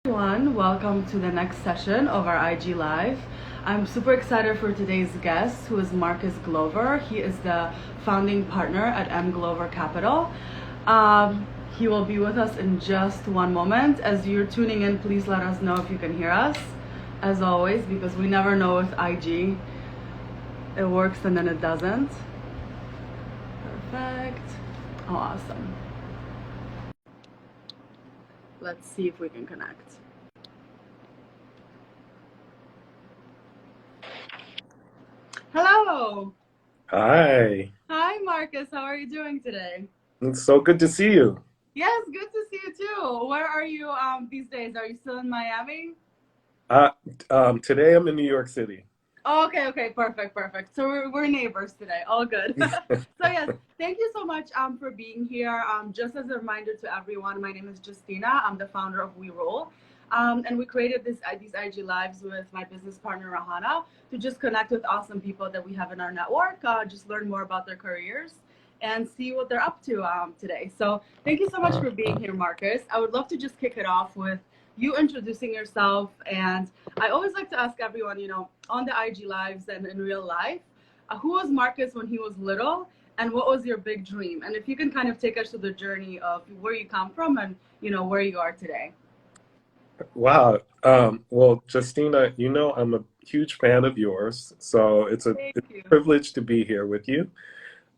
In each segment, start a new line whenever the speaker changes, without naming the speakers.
Everyone, welcome to the next session of our IG Live. I'm super excited for today's guest, who is Marcus Glover. He is the founding partner at M Glover Capital. He will be with us in just one moment. As you're tuning in, please let us know if you can hear us, as always, because we never know with IG. It works and then it doesn't. Perfect. Oh, awesome. Let's see if we can connect. Hello.
Hi.
Hi, Marcus. How are you doing today?
It's so good to see you.
Yes, good to see you too. Where are you these days? Are you still in Miami?
Uh, Today I'm in New York City.
Oh, okay, perfect. So we're neighbors today. All good. So yes, thank you so much for being here. Just as a reminder to everyone, my name is Justina. I'm the founder of WERULE. And we created these IG Lives with my business partner, Rahana, to just connect with awesome people that we have in our network, just learn more about their careers and see what they're up to today. So thank you so much for being here, Marcus. I would love to just kick it off with you introducing yourself. And I always like to ask everyone, on the IG Lives and in real life, who was Marcus when he was little? And what was your big dream? And if you can kind of take us to the journey of where you come from and, where you are today.
Wow. Well, Justina, I'm a huge fan of yours, so it's a
Thank you.
privilege to be here with you.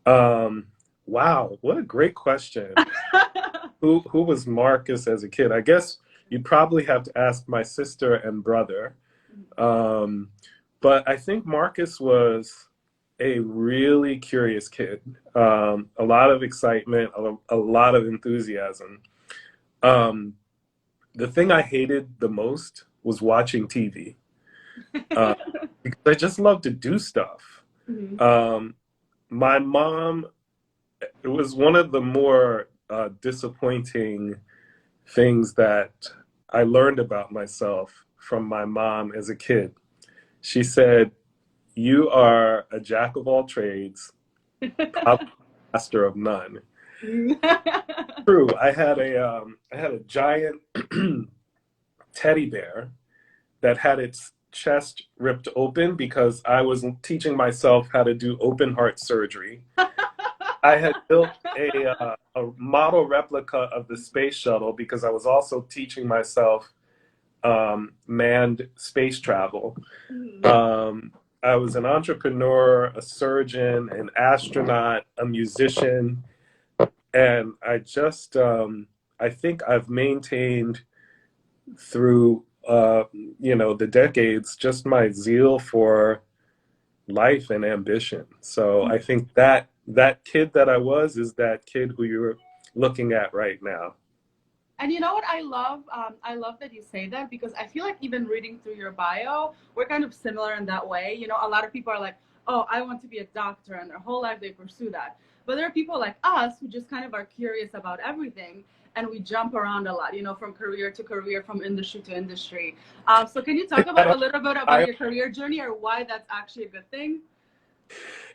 Wow, what a great question. Who was Marcus as a kid? I guess you'd probably have to ask my sister and brother. Um, but I think Marcus was a really curious kid. A lot of excitement, a lot of enthusiasm. Um, the thing I hated the most was watching TV, uh, because I just love to do stuff.
Mhm.
My mom, it was one of the more disappointing things that I learned about myself from my mom as a kid. She said, "You are a jack of all trades, probably master of none." True. I had a giant teddy bear that had its chest ripped open because I was teaching myself how to do open heart surgery. I had built a model replica of the space shuttle because I was also teaching myself manned space travel. Um, I was an entrepreneur, a surgeon, an astronaut, a musician, and I think I've maintained through the decades just my zeal for life and ambition. So I think that kid that I was is that kid who you're looking at right now.
And you know what I love? I love that you say that because I feel like even reading through your bio, we're kind of similar in that way. A lot of people are like, oh, I want to be a doctor, and their whole life they pursue that. But there are people like us who just kind of are curious about everything and we jump around a lot, from career to career, from industry to industry. So can you talk about a little bit about
I
your career journey or why that's actually a good thing?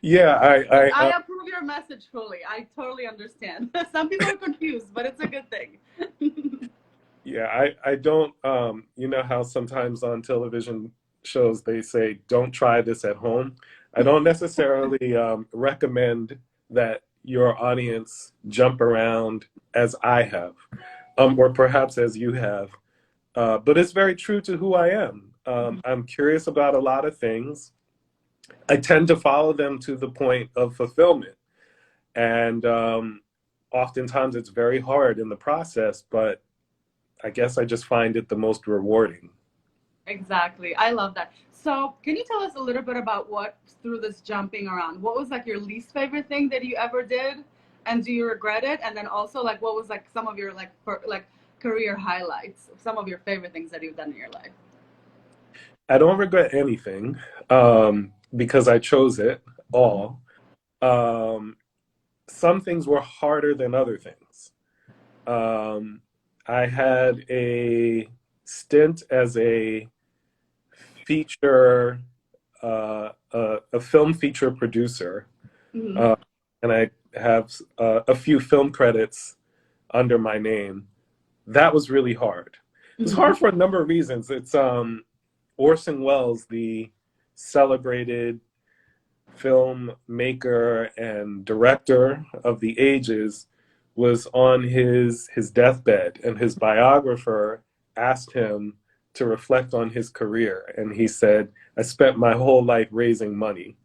Yeah,
I approve your message fully. I totally understand. Some people are confused, but it's a good thing.
yeah, I don't you know how sometimes on television shows they say don't try this at home. I don't necessarily recommend that your audience jump around as I have, or perhaps as you have. But it's very true to who I am. I'm curious about a lot of things. I tend to follow them to the point of fulfillment. And oftentimes it's very hard in the process, but I guess I just find it the most rewarding.
Exactly. I love that. So, can you tell us a little bit about what, through this jumping around, what was like your least favorite thing that you ever did? And do you regret it? And then also, like, what was like some of your like career highlights, some of your favorite things that you've done in your life?
I don't regret anything because I chose it all. Um, some things were harder than other things. Um, I had a stint as a feature, a film feature producer,
Hmm.
uh, and I have a few film credits under my name. That was really hard. It's hard for a number of reasons. It's Orson Welles, the celebrated filmmaker and director of the ages, was on his deathbed, and his biographer asked him to reflect on his career, and he said, "I spent my whole life raising money."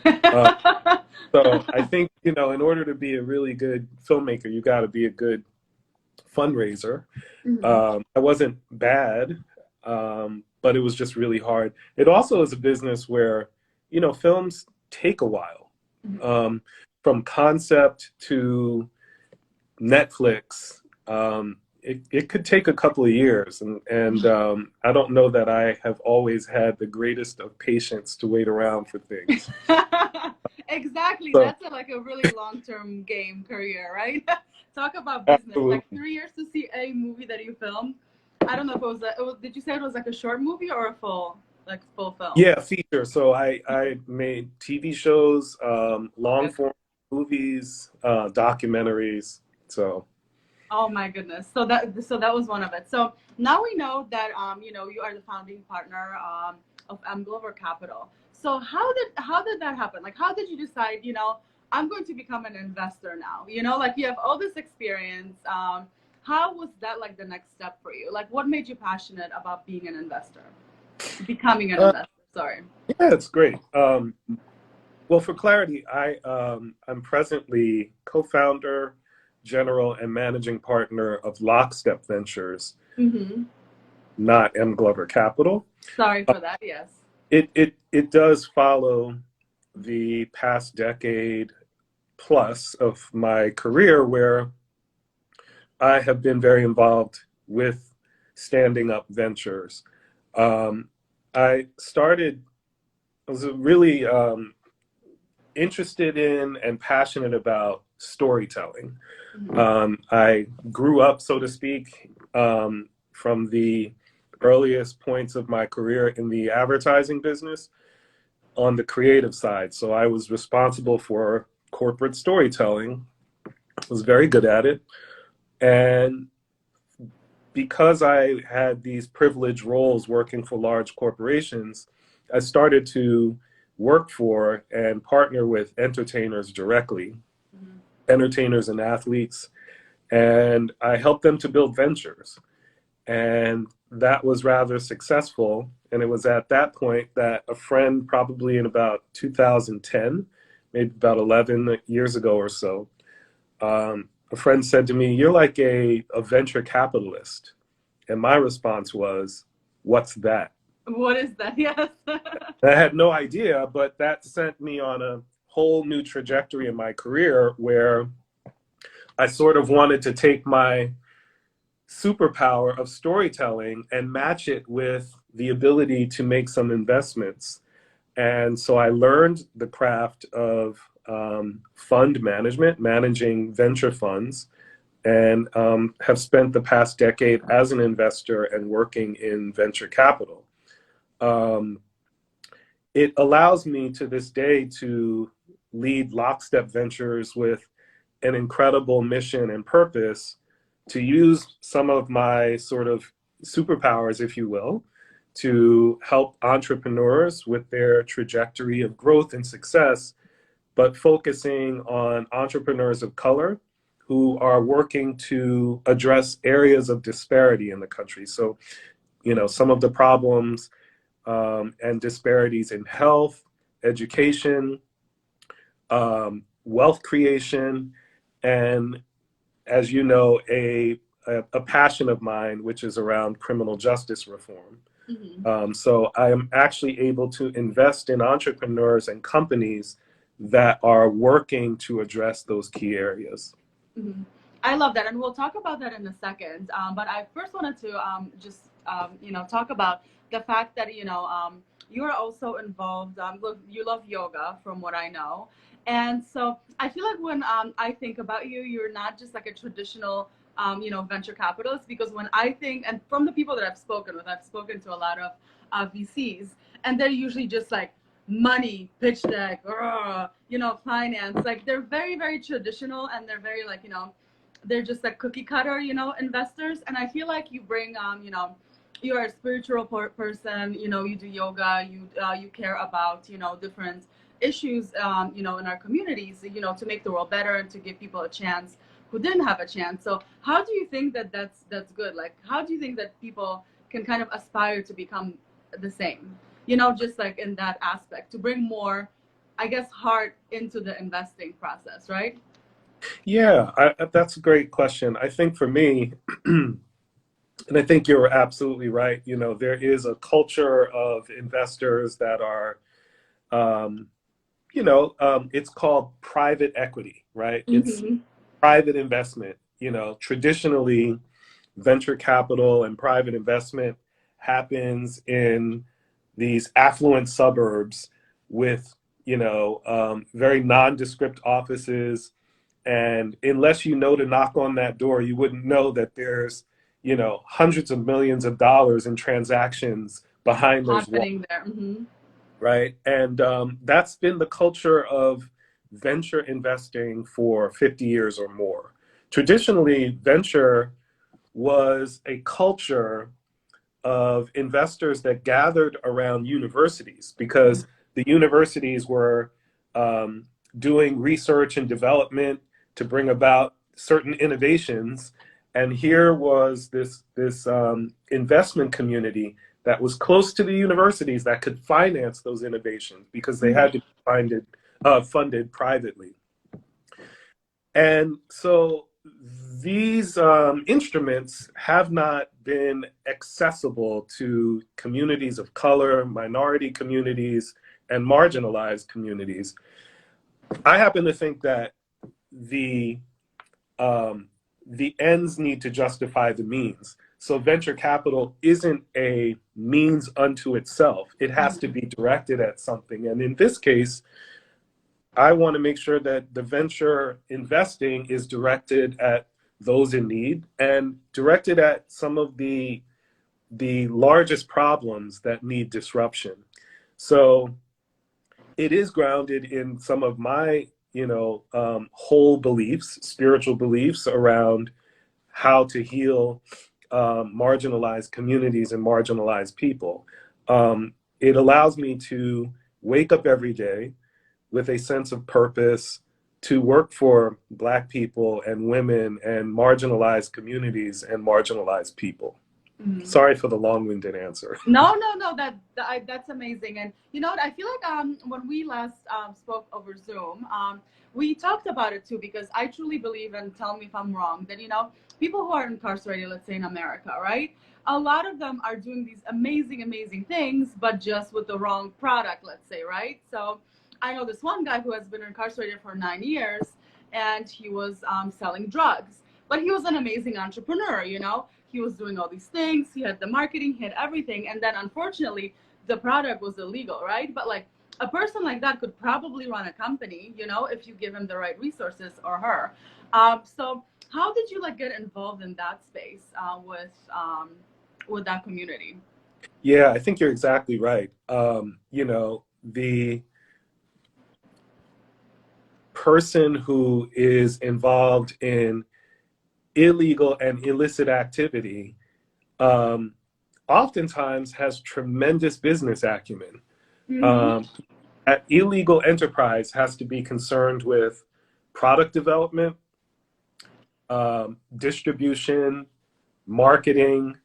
Uh, so I think, in order to be a really good filmmaker, you got to be a good fundraiser. I wasn't bad, but it was just really hard. It also is a business where, films take a while, from concept to Netflix. It could take a couple of years, and I don't know that I have always had the greatest of patience to wait around for things.
Exactly.
So,
That's like a really long-term game career, right? Talk about business.
absolutely.
Like 3 years to see a movie that you filmed. I don't know if did you say it was like a short movie or a full film?
Yeah, feature. So I made TV shows, long form movies, documentaries. So
Oh my goodness. So that was one of it. So now we know that you are the founding partner of M Glover Capital. So how did that happen? Like how did you decide, I'm going to become an investor now? Like you have all this experience. How was that like the next step for you? Like what made you passionate about being an investor? Becoming an investor, sorry.
yeah, it's great. Well, for clarity, I'm presently co-founder, general, and managing partner of Lockstep Ventures, not M Glover Capital.
Sorry for that, yes.
It does follow the past decade plus of my career, where I have been very involved with standing up ventures. I was really interested in and passionate about storytelling. I grew up, so to speak, from the earliest points of my career in the advertising business on the creative side. So I was responsible for corporate storytelling, was very good at it. And because I had these privileged roles working for large corporations, I started to work for and partner with entertainers directly, entertainers and athletes, and I helped them to build ventures. And that was rather successful. And it was at that point that a friend, probably in about 2010, maybe about 11 years ago or so, a friend said to me, "You're like a venture capitalist." And my response was, "What's that?"
What is that? Yes.
I had no idea, but that sent me on a whole new trajectory in my career, where I sort of wanted to take my superpower of storytelling and match it with the ability to make some investments. And so I learned the craft of fund management, managing venture funds, and have spent the past decade as an investor and working in venture capital. It allows me to this day to lead Lockstep Ventures with an incredible mission and purpose, to use some of my sort of superpowers, if you will, to help entrepreneurs with their trajectory of growth and success, but focusing on entrepreneurs of color who are working to address areas of disparity in the country. So, some of the problems and disparities in health, education, wealth creation, and, as you know, a passion of mine, which is around criminal justice reform. So I am actually able to invest in entrepreneurs and companies that are working to address those key areas.
I love that, and we'll talk about that in a second. But I first wanted to just talk about the fact that you are also involved. Look, you love yoga, from what I know, and so I feel like when I think about you, you're not just like a traditional venture capitalist. Because when I think, and from the people that I've spoken with, I've spoken to a lot of VCs, and they're usually just like money, pitch deck, finance. Like they're very, very traditional, and they're very like, they're just like cookie cutter, investors. And I feel like you bring, you're a spiritual person, you do yoga, you care about, different issues, in our communities, to make the world better and to give people a chance who didn't have a chance. So how do you think that that's good? Like, how do you think that people can kind of aspire to become the same, just like in that aspect, to bring more, I guess, heart into the investing process, right?
Yeah, that's a great question. I think for me, and I think you're absolutely right. There is a culture of investors that are, it's called private equity, right? It's
Mm-hmm.
private investment. Traditionally, venture capital and private investment happens in these affluent suburbs with, very nondescript offices. And unless you know to knock on that door, you wouldn't know that there's, hundreds of millions of dollars in transactions behind those walls,
Happening there. Mm-hmm.
right? And that's been the culture of venture investing for 50 years or more. Traditionally, venture was a culture of investors that gathered around universities because the universities were um, doing research and development to bring about certain innovations. And here was this investment community that was close to the universities that could finance those innovations because they had to be funded privately. And so these instruments have not been accessible to communities of color, minority communities, and marginalized communities. I happen to think that the the ends need to justify the means. So venture capital isn't a means unto itself. It has to be directed at something. And in this case, I want to make sure that the venture investing is directed at those in need and directed at some of the largest problems that need disruption. So it is grounded in some of my, whole beliefs, spiritual beliefs around how to heal marginalized communities and marginalized people. It allows me to wake up every day with a sense of purpose to work for Black people and women and marginalized communities and marginalized people.
Mm-hmm.
Sorry for the long-winded answer.
No, no, no. That's amazing. And you know what? I feel like when we last spoke over Zoom, we talked about it too because I truly believe, and tell me if I'm wrong, that people who are incarcerated, let's say in America, right? A lot of them are doing these amazing, amazing things, but just with the wrong product, let's say, right? So I know this one guy who has been incarcerated for 9 years, and he was selling drugs, but he was an amazing entrepreneur. He was doing all these things. He had the marketing, he had everything. And then unfortunately, the product was illegal, right? But like a person like that could probably run a company, if you give him the right resources or her. So how did you like get involved in that space with that community?
Yeah, I think you're exactly right. The person who is involved in illegal and illicit activity oftentimes has tremendous business acumen.
Mm-hmm.
Um, illegal enterprise has to be concerned with product development, distribution, marketing,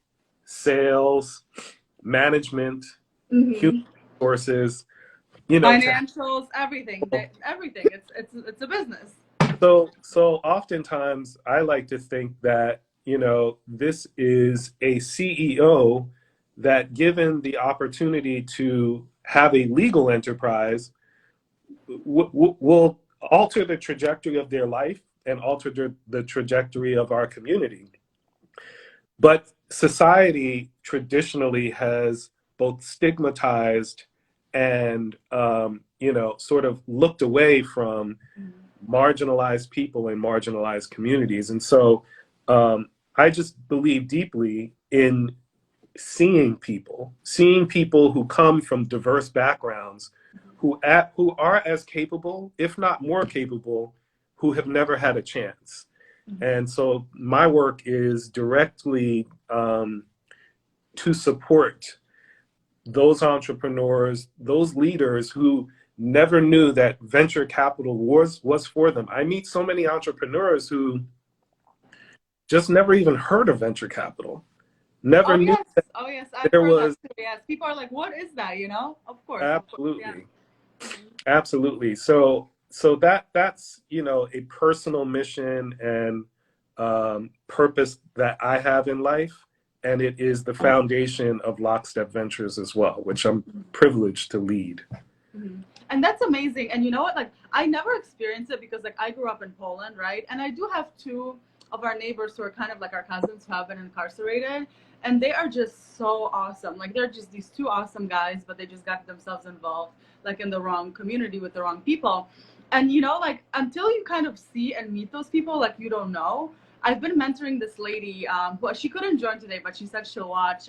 sales, management,
Mm-hmm.
human resources.
Financials, everything. Everything. It's a business.
So oftentimes I like to think that, this is a CEO that given the opportunity to have a legal enterprise will alter the trajectory of their life and alter the trajectory of our community. But society traditionally has both stigmatized and, sort of looked away from marginalized people and marginalized communities. And so I just believe deeply in seeing people who come from diverse backgrounds, who are as capable, if not more capable, who have never had a chance. And so my work is directly to support those entrepreneurs, those leaders who never knew that venture capital was for them. I meet so many entrepreneurs who just never even heard of venture capital, never
Oh
knew
yes,
that
oh yes, I've
there
heard that
was.
too. Yes, people are like, "What is that?" You know? Of course, yeah.
Absolutely. Absolutely. So that's, you know, a personal mission and purpose that I have in life. And it is the foundation of Lockstep Ventures as well, which I'm privileged to lead.
Mm-hmm. And that's amazing. And you know what? Like, I never experienced it because, like, I grew up in Poland, right? And I do have two of our neighbors who are kind of like our cousins who have been incarcerated. And they are just so awesome. Like, they're just these two awesome guys, but they just got themselves involved, like, in the wrong community with the wrong people. And, you know, like, until you kind of see and meet those people, like, you don't know. I've been mentoring this lady who she couldn't join today, but she said she'll watch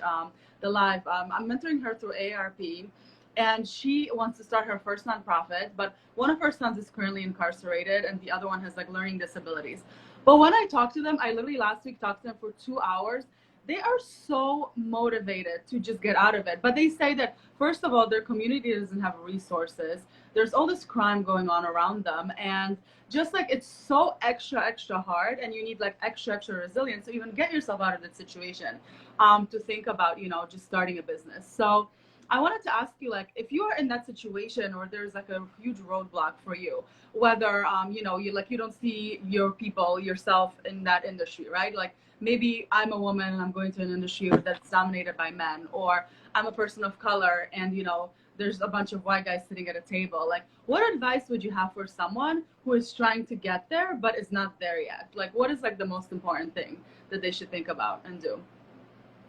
the live. I'm mentoring her through AARP, and she wants to start her first nonprofit, but one of her sons is currently incarcerated and the other one has like learning disabilities. But when I talked to them, I literally last week talked to them for 2 hours. They are so motivated to just get out of it, but they say that first of all their community doesn't have resources. There's all this crime going on around them, and just like it's so extra hard, and you need like extra resilience to even get yourself out of that situation, to think about, you know, just starting a business. So I wanted to ask you, like, if you are in that situation or there's like a huge roadblock for you, whether you know, you don't see your people yourself in that industry, right? Like maybe I'm a woman and I'm going to an industry that's dominated by men, or I'm a person of color and, you know, there's a bunch of white guys sitting at a table. Like, what advice would you have for someone who is trying to get there but is not there yet? Like, what is like the most important thing that they should think about and do?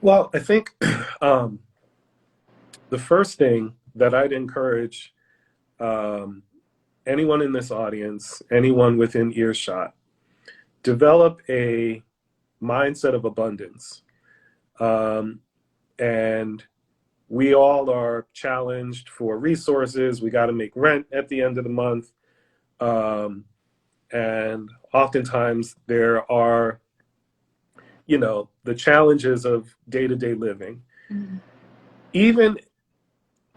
Well, I think the first thing that I'd encourage um, anyone in this audience, anyone within earshot, develop a mindset of abundance. And we all are challenged for resources. We got to make rent at the end of the month. And oftentimes there are, you know, the challenges of day-to-day living. Mm-hmm. Even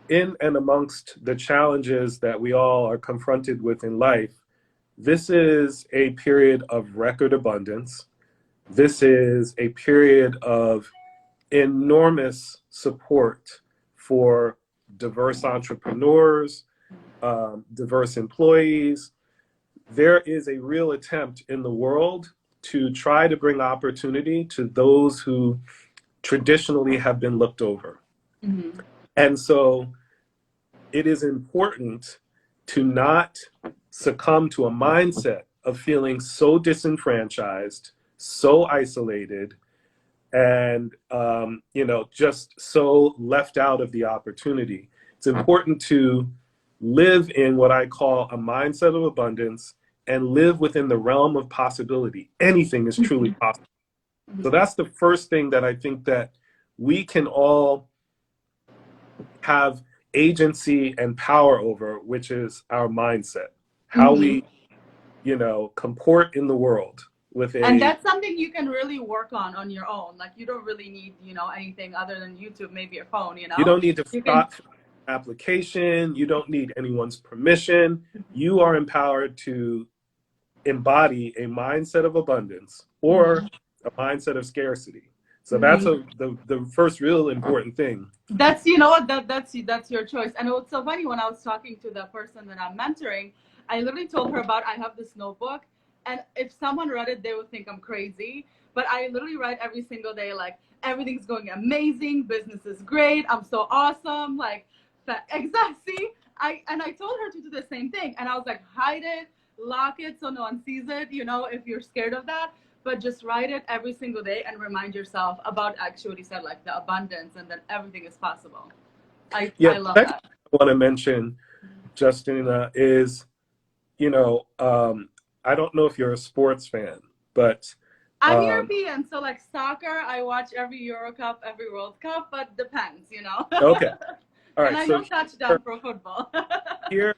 in and amongst the challenges that we all are confronted with in life, this is a period of record abundance. This is a period of enormous support for diverse entrepreneurs, diverse employees. There is a real attempt in the world to try to bring opportunity to those who traditionally have been looked over. Mm-hmm. And so it is important to not succumb to a mindset of feeling so disenfranchised, so isolated, and you know, just so left out of the opportunity. It's important to live in what I call a mindset of abundance and live within the realm of possibility. Anything is truly possible. So that's the first thing that I think that we can all have agency and power over, which is our mindset, how we, you know, comport in the world with a.
And that's something you can really work on your own. Like you don't really need, you know, anything other than YouTube, maybe a phone, you know.
You don't need to stop application. You don't need anyone's permission. You are empowered to embody a mindset of abundance or a mindset of scarcity. So that's the first real important thing.
That's, you know what, that's your choice. And it was so funny when I was talking to the person that I'm mentoring, I literally told her about, I have this notebook, and if someone read it, they would think I'm crazy. But I literally write every single day, like, everything's going amazing, business is great, I'm so awesome, like, exactly. I told her to do the same thing, and I was like, hide it, lock it so no one sees it, you know, if you're scared of that. But just write it every single day and remind yourself about actually what you said, like the abundance, and that everything is possible. I love that.
I want to mention, Justina, is, you know, I don't know if you're a sports fan, but
I'm European, so like soccer, I watch every Euro Cup, every World Cup, but depends, you know.
Okay. All right.
And I don't touch down pro football.
Here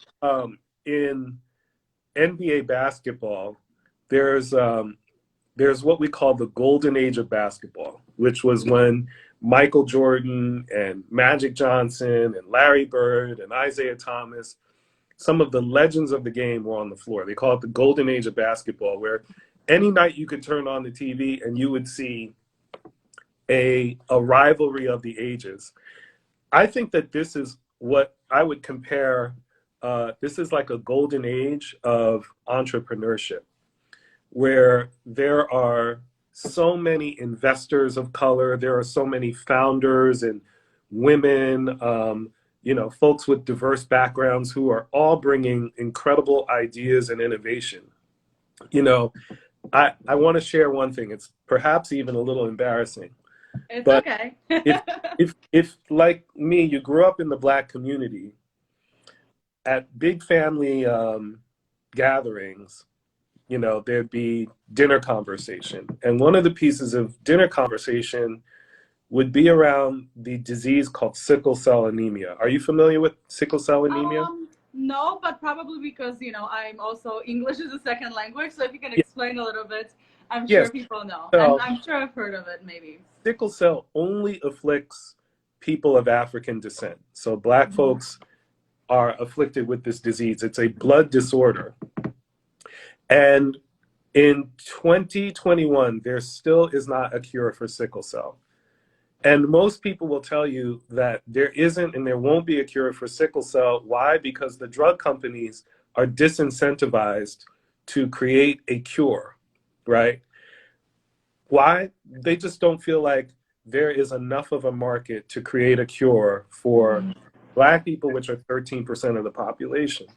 in NBA basketball, there's there's what we call the golden age of basketball, which was when Michael Jordan and Magic Johnson and Larry Bird and Isaiah Thomas, some of the legends of the game, were on the floor. They call it the golden age of basketball, where any night you could turn on the TV and you would see a rivalry of the ages. I think that this is what I would compare. This is like a golden age of entrepreneurship, where there are so many investors of color, there are so many founders and women, folks with diverse backgrounds who are all bringing incredible ideas and innovation. I want to share one thing. It's perhaps even a little embarrassing.
It's
but
okay.
if like me, you grew up in the Black community, at big family gatherings, there'd be dinner conversation. And one of the pieces of dinner conversation would be around the disease called sickle cell anemia. Are you familiar with sickle cell anemia?
No, but probably because, I'm also, English is a second language. So if you can explain a little bit, I'm sure people know.
So,
I'm sure I've heard of it, maybe.
Sickle cell only afflicts people of African descent. So Black folks are afflicted with this disease. It's a blood disorder. And in 2021, there still is not a cure for sickle cell. And most people will tell you that there isn't and there won't be a cure for sickle cell. Why? Because the drug companies are disincentivized to create a cure, right? Why? They just don't feel like there is enough of a market to create a cure for Black people, which are 13% of the population.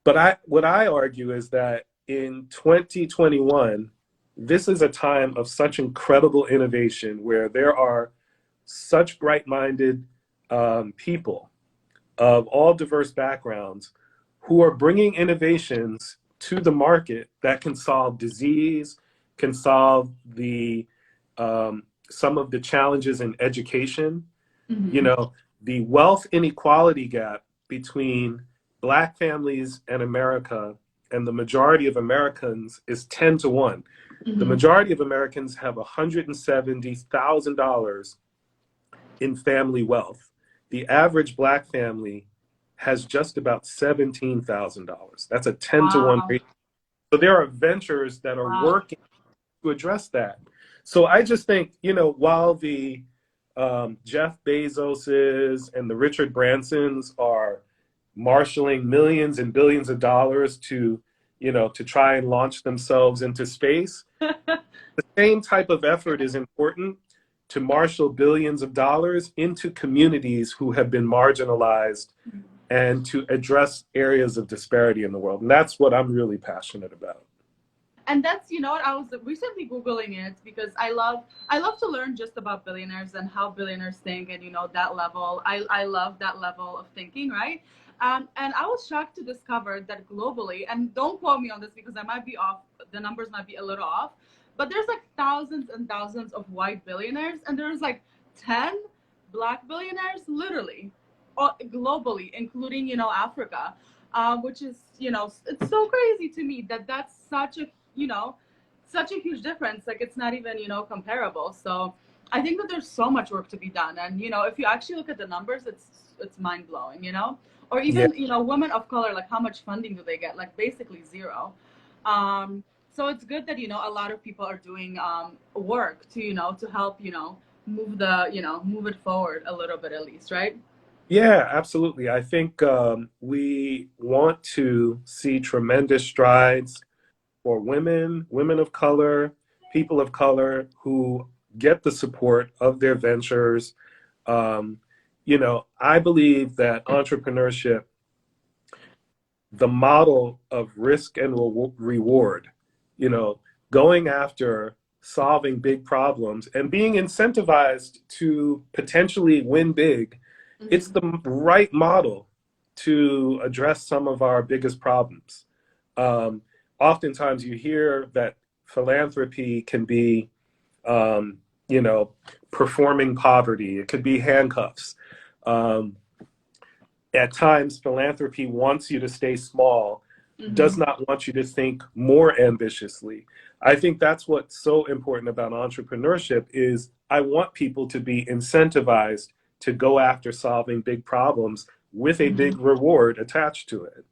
But what I argue is that in 2021, this is a time of such incredible innovation where there are such bright-minded people of all diverse backgrounds who are bringing innovations to the market that can solve disease, can solve some of the challenges in education. The wealth inequality gap between Black families and America and the majority of Americans is 10 to 1. The majority of Americans have $170,000 in family wealth. The average Black family has just about $17,000. That's a 10 to 1 ratio. So there are ventures that are working to address that. So I just think, while the Jeff Bezoses and the Richard Bransons are marshaling millions and billions of dollars to try and launch themselves into space, the same type of effort is important to marshal billions of dollars into communities who have been marginalized and to address areas of disparity in the world. And that's what I'm really passionate about.
And that's, I was recently Googling it because I love to learn just about billionaires and how billionaires think and, that level. I love that level of thinking, right? And I was shocked to discover that globally, and don't quote me on this because I might be off, the numbers might be a little off, but there's like thousands and thousands of white billionaires, and there's like 10 Black billionaires, literally, globally, including, Africa, which is, it's so crazy to me that that's such a huge difference. Like, it's not even, comparable. So I think that there's so much work to be done. And, if you actually look at the numbers, it's mind blowing, or even, women of color, like how much funding do they get? Like basically zero. So it's good that, a lot of people are doing work to, to help, move it forward a little bit at least, right?
Yeah, absolutely. I think we want to see tremendous strides for women of color, people of color who get the support of their ventures. I believe that entrepreneurship, the model of risk and reward, going after solving big problems and being incentivized to potentially win big, it's the right model to address some of our biggest problems. Oftentimes you hear that philanthropy can be, performing poverty. It could be handcuffs. At times, philanthropy wants you to stay small does not want you to think more ambitiously. I think that's what's so important about entrepreneurship is I want people to be incentivized to go after solving big problems with a big reward attached to it.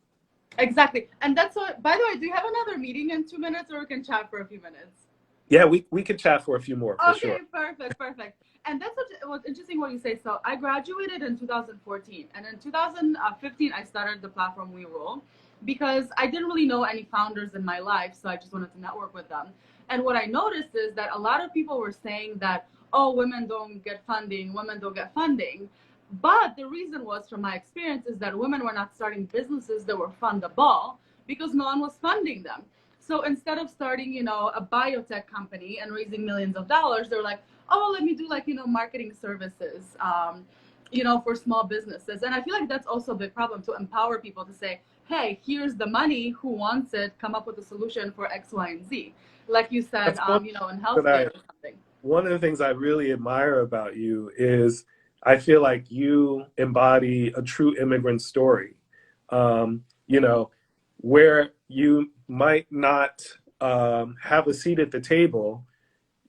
Exactly. And that's what, by the way, do you have another meeting in 2 minutes, or we can chat for a few minutes?
Yeah, we could chat for a few more, for sure.
Okay, perfect, perfect. And that's what was interesting what you say. So I graduated in 2014, and in 2015 I started the platform WERULE because I didn't really know any founders in my life, so I just wanted to network with them. And what I noticed is that a lot of people were saying that, oh, women don't get funding, women don't get funding. But the reason was, from my experience, is that women were not starting businesses that were fundable because no one was funding them. So instead of starting, you know, a biotech company and raising millions of dollars, they're like, oh, let me do like, you know, marketing services, you know, for small businesses. And I feel like that's also a big problem, to empower people to say, hey, here's the money, who wants it, come up with a solution for X, Y, and Z. Like you said, you know, in healthcare or something.
One of the things I really admire about you is I feel like you embody a true immigrant story. You know, where you might not have a seat at the table,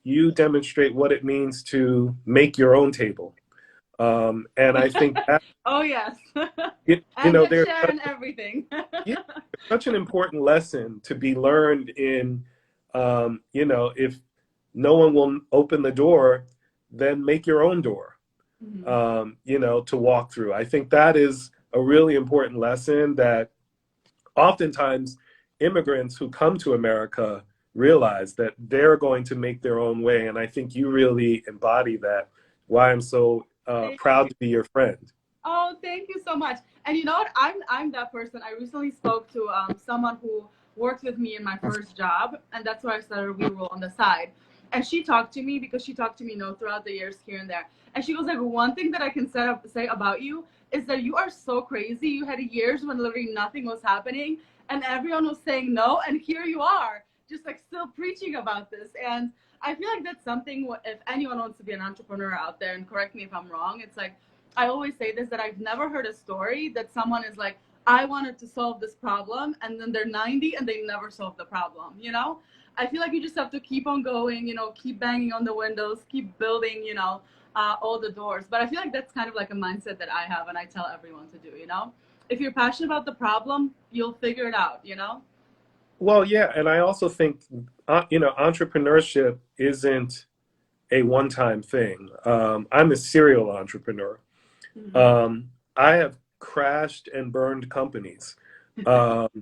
you demonstrate what it means to make your own table. And I think that,
oh yes,
you know, there's
sharing everything.
Yeah, such an important lesson to be learned in, you know, if no one will open the door, then make your own door, you know, to walk through. I think that is a really important lesson that oftentimes immigrants who come to America realize that they're going to make their own way. And I think you really embody that, why I'm so proud to be your friend.
Oh, thank you so much. And you know what? I'm that person. I recently spoke to someone who worked with me in my first job, and that's why I started WeRule on the side. And she talked to me because she talked to me, you know, throughout the years here and there. And she goes like, one thing that I can say about you is that you are so crazy. You had years when literally nothing was happening and everyone was saying no, and here you are, just like still preaching about this. And I feel like that's something, if anyone wants to be an entrepreneur out there, and correct me if I'm wrong, it's like, I always say this, that I've never heard a story that someone is like, I wanted to solve this problem, and then they're 90 and they never solve the problem, you know? I feel like you just have to keep on going, you know, keep banging on the windows, keep building, you know, all the doors. But I feel like that's kind of like a mindset that I have and I tell everyone to do, you know? If you're passionate about the problem, you'll figure it out, you know?
Well, yeah, and I also think, you know, entrepreneurship isn't a one-time thing. I'm a serial entrepreneur. I have crashed and burned companies. But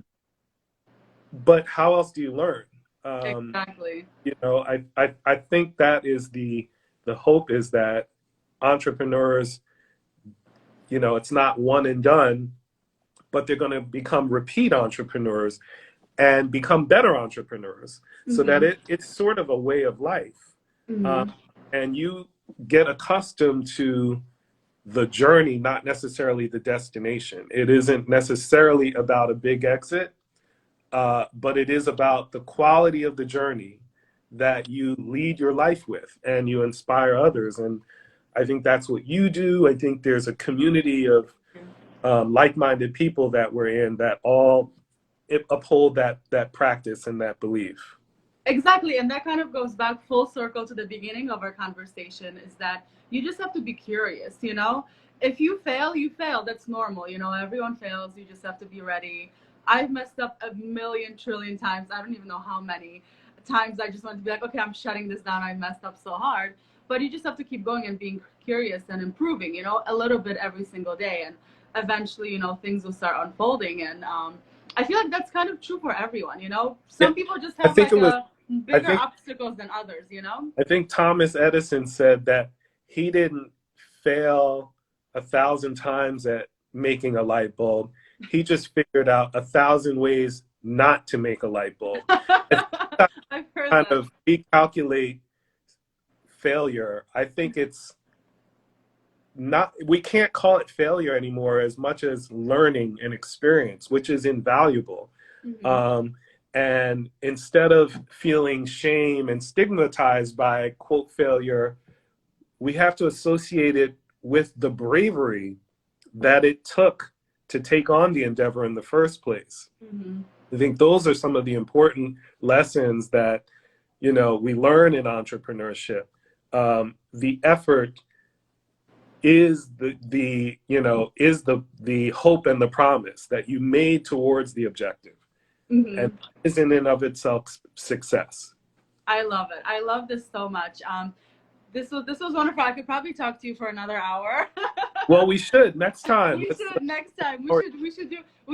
how else do you learn?
Exactly.
You know, I think that is the hope, is that entrepreneurs, you know, it's not one and done, but they're going to become repeat entrepreneurs and become better entrepreneurs, so that it's sort of a way of life. And you get accustomed to the journey, not necessarily the destination. It isn't necessarily about a big exit, but it is about the quality of the journey that you lead your life with, and you inspire others. And I think that's what you do. I think there's a community of like-minded people that we're in that all uphold that practice and that belief.
Exactly. And that kind of goes back full circle to the beginning of our conversation, is that you just have to be curious, you know? If you fail, you fail. That's normal. You know, everyone fails. You just have to be ready. I've messed up a million trillion times. I don't even know how many times I just want to be like, okay, I'm shutting this down. I messed up so hard. But you just have to keep going and being curious and improving, you know, a little bit every single day. And eventually, you know, things will start unfolding. And I feel like that's kind of true for everyone, you know? Some people just have like bigger obstacles than others, you know?
I think Thomas Edison said that he didn't fail 1,000 times at making a light bulb. He just figured out 1,000 ways not to make a light bulb.
I've heard
kind
that.
of recalculate failure. I think it's not, we can't call it failure anymore as much as learning and experience, which is invaluable. And instead of feeling shame and stigmatized by, quote, failure, we have to associate it with the bravery that it took to take on the endeavor in the first place. I think those are some of the important lessons that, you know, we learn in entrepreneurship. The effort is the you know is the hope and the promise that you made towards the objective, and
Hmm.
is in and of itself success.
I love it. I love this so much. This was wonderful. I could probably talk to you for another hour.
Well, we should next time.
We should next time. We
Or-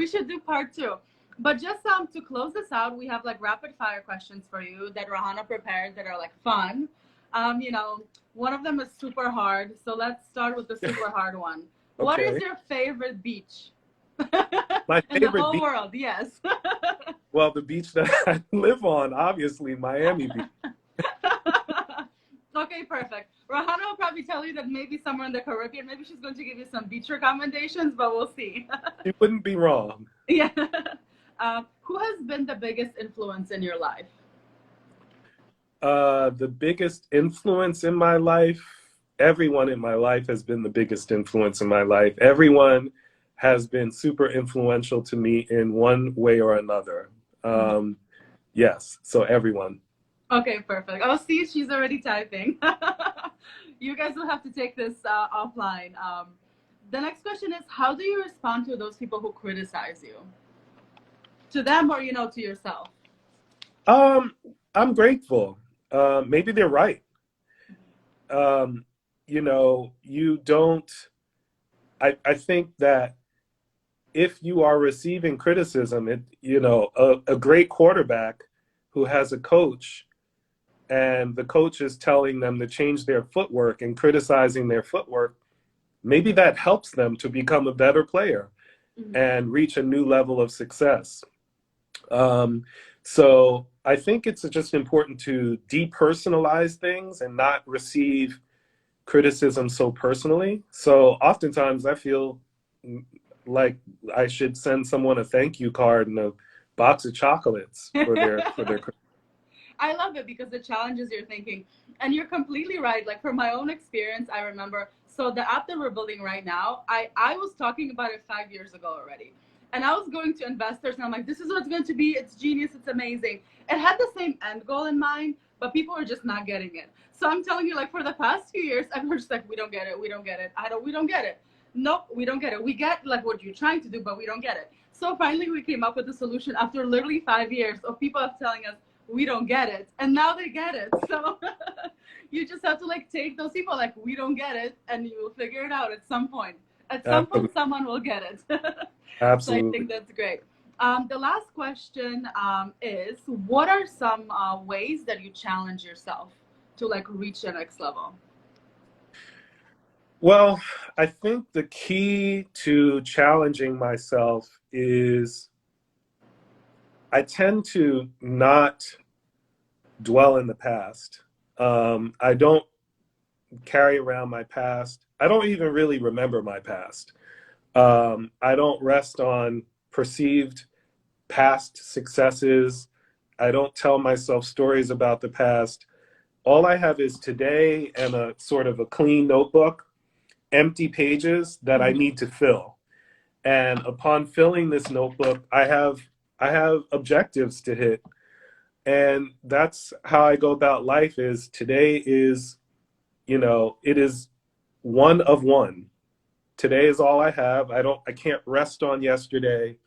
should do part two. But just to close this out, we have like rapid fire questions for you that Rahana prepared that are like fun. You know, one of them is super hard. So let's start with the super hard one. What is
Okay.
your favorite beach?
My
In the
favorite
whole
beach.
world, yes.
Well, the beach that I live on, obviously, Miami Beach.
Okay, perfect. Rahana will probably tell you that maybe somewhere in the Caribbean, maybe she's going to give you some beach recommendations, but we'll see.
You wouldn't be wrong.
Yeah. Who has been the biggest influence in your life?
The biggest influence in my life, everyone in my life has been the biggest influence in my life. Everyone has been super influential to me in one way or another. Yes, so everyone.
Okay, perfect. Oh, see, she's already typing. You guys will have to take this offline. The next question is, how do you respond to those people who criticize you? To them or, to yourself?
I'm grateful. Maybe they're right. You know, you don't, I think that if you are receiving criticism, a great quarterback who has a coach and the coach is telling them to change their footwork and criticizing their footwork, maybe that helps them to become a better player and reach a new level of success. So I think it's just important to depersonalize things and not receive criticism so personally. So oftentimes I feel like I should send someone a thank you card and a box of chocolates for their
I love it because it challenges your thinking. And you're completely right. Like from my own experience, I remember, so the app that we're building right now, I was talking about it 5 years ago already. And I was going to investors and I'm like, this is what it's going to be. It's genius. It's amazing. It had the same end goal in mind, but people were just not getting it. So I'm telling you, like for the past few years, I've heard just like, we don't get it. We don't get it. We don't get it. Nope, we don't get it. We get like what you're trying to do, but we don't get it. So finally we came up with a solution after literally 5 years of people telling us, we don't get it, and now they get it. So you just have to like take those people like, we don't get it, and you will figure it out at some point. At some point someone will get it.
Absolutely.
So I think that's great. The last question is, what are some ways that you challenge yourself to like reach the next level?
Well, I think the key to challenging myself is I tend to not dwell in the past. I don't carry around my past. I don't even really remember my past. I don't rest on perceived past successes. I don't tell myself stories about the past. All I have is today and a sort of a clean notebook, empty pages that I need to fill. And upon filling this notebook, I have objectives to hit. And that's how I go about life. Is today is, it is one of one. Today is all I have. I can't rest on yesterday.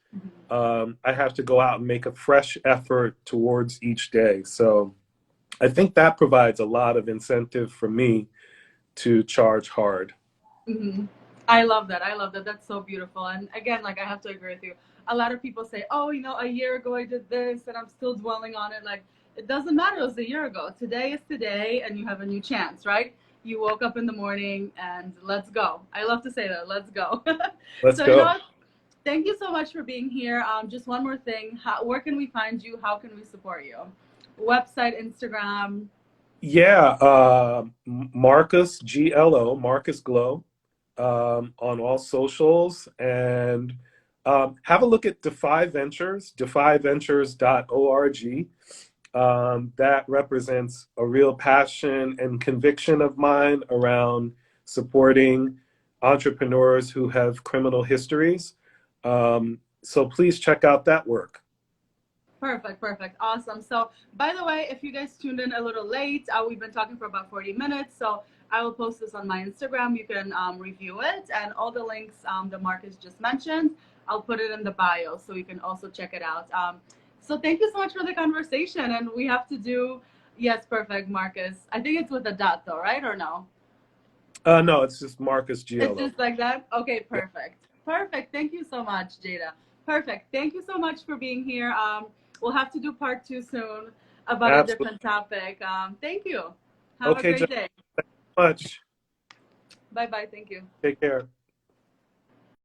I have to go out and make a fresh effort towards each day. So I think that provides a lot of incentive for me to charge hard.
Mm-hmm. I love that. I love that. That's so beautiful. And again, like I have to agree with you. A lot of people say, oh, a year ago I did this and I'm still dwelling on it. Like it doesn't matter. It was a year ago. Today is today and you have a new chance, right? You woke up in the morning and let's go. I love to say that. Let's go.
Let's
So,
go.
Thank you so much for being here. Just one more thing. Where can we find you? How can we support you? Website, Instagram.
Yeah, Marcus GLO, Marcus Glow, on all socials, and have a look at Defy Ventures, defyventures.org. That represents a real passion and conviction of mine around supporting entrepreneurs who have criminal histories. So please check out that work.
Perfect, perfect. Awesome. So, by the way, if you guys tuned in a little late, we've been talking for about 40 minutes. So, I will post this on my Instagram. You can review it. And all the links that Marcus just mentioned, I'll put it in the bio so you can also check it out. So, thank you so much for the conversation. And we have to do, yes, perfect, Marcus. I think it's with a dot, though, right? Or no?
No, it's just Marcus
It's
Giello.
just like that? Okay,
Yeah.
perfect. Perfect. Thank you so much, Jada. Perfect. Thank you so much for being here. We'll have to do part 2 soon about a
Absolutely.
different topic. Thank you. Have a
Okay,
great
John,
day.
much.
Bye bye. Thank you.
Take care.